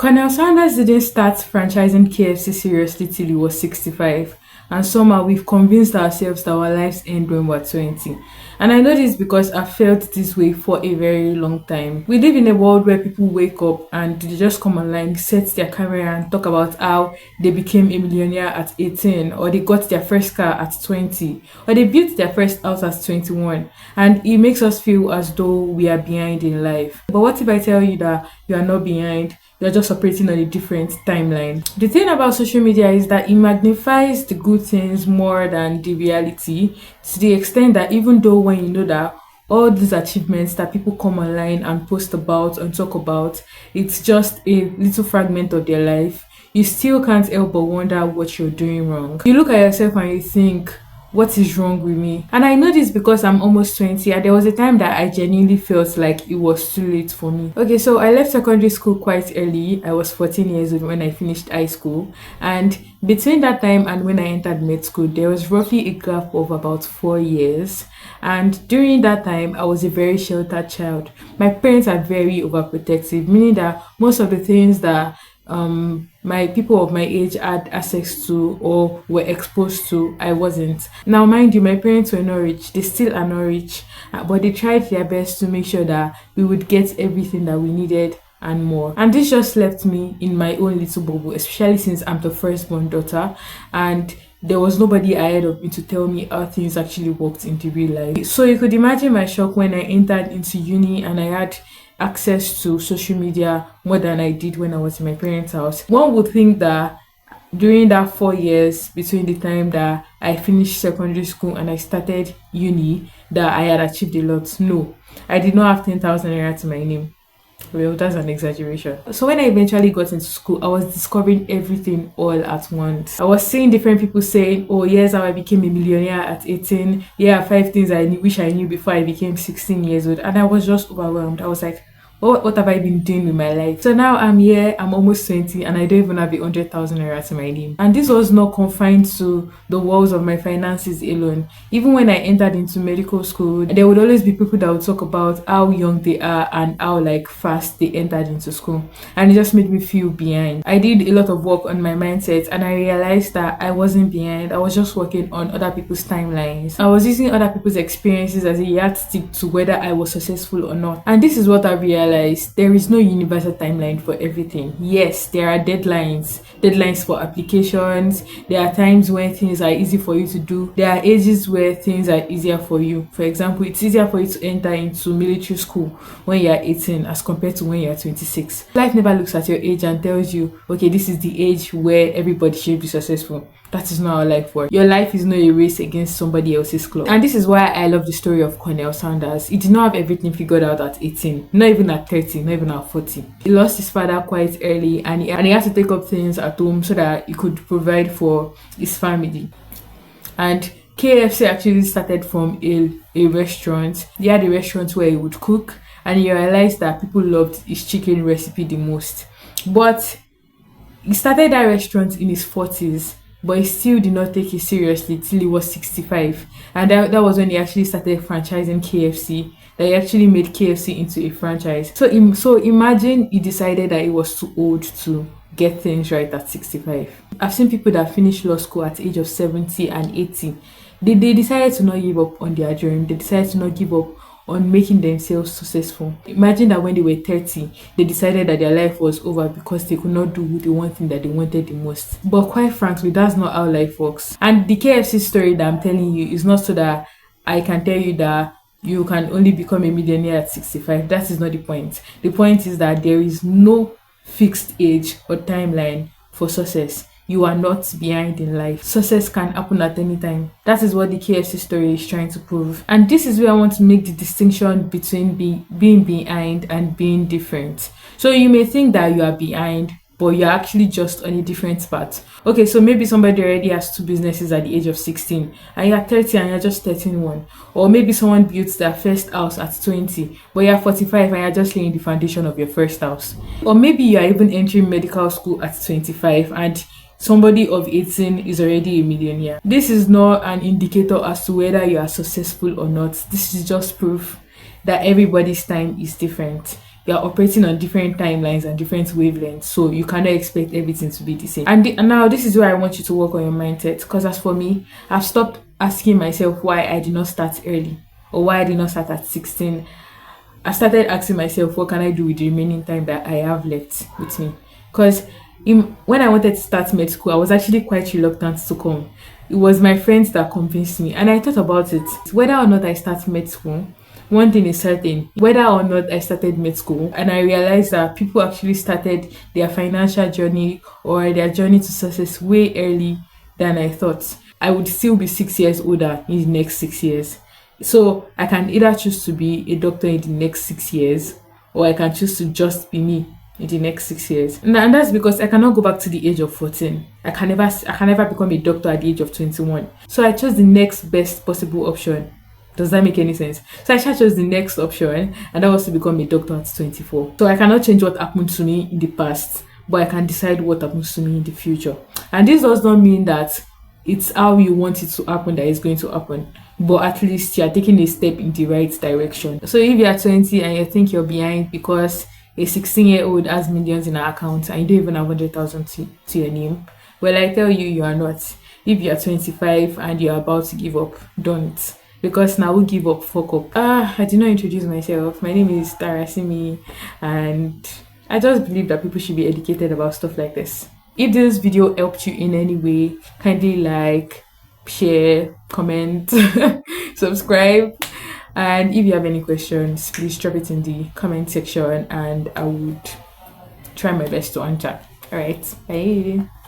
Colonel Sanders didn't start franchising KFC seriously till he was 65, and somehow we've convinced ourselves that our lives end when we're 20. And I know this because I've felt this way for a very long time. We live in a world where people wake up and they just come online, set their camera, and talk about how they became a millionaire at 18, or they got their first car at 20, or they built their first house at 21. And it makes us feel as though we are behind in life. But what if I tell you that you are not behind? You're just operating on a different timeline. The thing about social media is that it magnifies the good things more than the reality, to the extent that even though when you know that all these achievements that people come online and post about and talk about, it's just a little fragment of their life, you still can't help but wonder what you're doing wrong. You look at yourself and you think, what is wrong with me? And I know this because I'm almost 20, and there was a time that I genuinely felt like it was too late for me. Okay, so I left secondary school quite early. I was 14 years old when I finished high school, and between that time and when I entered med school, there was roughly a gap of about 4 years. And during that time, I was a very sheltered child. My parents are very overprotective, meaning that most of the things that my people of my age had access to or were exposed to, I wasn't. Now, mind you, my parents were not rich. They still are not rich, but they tried their best to make sure that we would get everything that we needed and more. And this just left me in my own little bubble, especially since I'm the firstborn daughter, and there was nobody ahead of me to tell me how things actually worked in the real life. So you could imagine my shock when I entered into uni and I had access to social media more than I did when I was in my parents' house. One would think that during that 4 years between the time that I finished secondary school and I started uni, that I had achieved a lot. No, I did not have 10,000 naira to my name. Well, that's an exaggeration. So when I eventually got into school, I was discovering everything all at once. I was seeing different people saying, oh, here's how I became a millionaire at 18. Yeah, 5 things I wish I knew before I became 16 years old. And I was just overwhelmed. I was like, what have I been doing with my life? So now I'm here, I'm almost 20, and I don't even have 100,000 naira to my name. And this was not confined to the walls of my finances alone. Even when I entered into medical school, there would always be people that would talk about how young they are and how fast they entered into school. And it just made me feel behind. I did a lot of work on my mindset, and I realized that I wasn't behind. I was just working on other people's timelines. I was using other people's experiences as a yardstick to whether I was successful or not. And this is what I realized. There is no universal timeline for everything. Yes, there are deadlines for applications. There are times when things are easy for you to do. There are ages where things are easier for you. For example, it's easier for you to enter into military school when you're 18 as compared to when you're 26. Life never looks at your age and tells you, okay, this is the age where everybody should be successful. That is not how life works. Your life is not a race against somebody else's clock. And this is why I love the story of Colonel Sanders. He did not have everything figured out at 18, not even at 30, not even at 40. He lost his father quite early, and he had to take up things at home so that he could provide for his family. And KFC actually started from a restaurant. He had a restaurant where he would cook, and he realized that people loved his chicken recipe the most. But he started that restaurant in his 40s, but he still did not take it seriously till he was 65. And that was when he actually started franchising KFC, that he actually made KFC into a franchise. So imagine he decided that he was too old to get things right at 65. I've seen people that finished law school at the age of 70 and 80. They decided to not give up on their dream. They decided to not give up on making themselves successful. Imagine that when they were 30, they decided that their life was over because they could not do the one thing that they wanted the most. But quite frankly, that's not how life works. And the KFC story that I'm telling you is not so that I can tell you that you can only become a millionaire at 65. That is not the point. The point is that there is no fixed age or timeline for success. You are not behind in life. Success can happen at any time. That is what the KFC story is trying to prove. And this is where I want to make the distinction between being behind and being different. So you may think that you are behind, but you're actually just on a different path. Okay, so maybe somebody already has 2 businesses at the age of 16, and you're 30 and you're just starting one. Or maybe someone built their first house at 20, but you're 45 and you're just laying the foundation of your first house. Or maybe you're even entering medical school at 25 and somebody of 18 is already a millionaire. This is not an indicator as to whether you are successful or not. This is just proof that everybody's time is different. we are operating on different timelines and different wavelengths, so you cannot expect everything to be the same. And now this is where I want you to work on your mindset, because as for me, I've stopped asking myself why I did not start early or why I did not start at 16. I started asking myself, what can I do with the remaining time that I have left with me? Because when I wanted to start med school, I was actually quite reluctant to come. It was my friends that convinced me, and I thought about it. Whether or not I start med school, one thing is certain, whether or not I started med school, and I realized that people actually started their financial journey or their journey to success way early than I thought, I would still be 6 years older in the next 6 years. So I can either choose to be a doctor in the next 6 years, or I can choose to just be me in the next 6 years. And that's because I cannot go back to the age of 14. I can never become a doctor at the age of 21. So I chose the next best possible option. Does that make any sense? So I chose the next option, and that was to become a doctor at 24. So I cannot change what happened to me in the past, but I can decide what happens to me in the future. And this does not mean that it's how you want it to happen that is going to happen, but at least you're taking a step in the right direction. So if you're 20 and you think you're behind because a 16-year-old has millions in her account and you don't even have 100,000 to your name, well, I tell you, you are not. If you're 25 and you're about to give up, don't. Because now we give up, fuck up. I did not introduce myself. My name is Darasimi, and I just believe that people should be educated about stuff like this. If this video helped you in any way, kindly like, share, comment, subscribe. And if you have any questions, please drop it in the comment section and I would try my best to answer. All right, bye.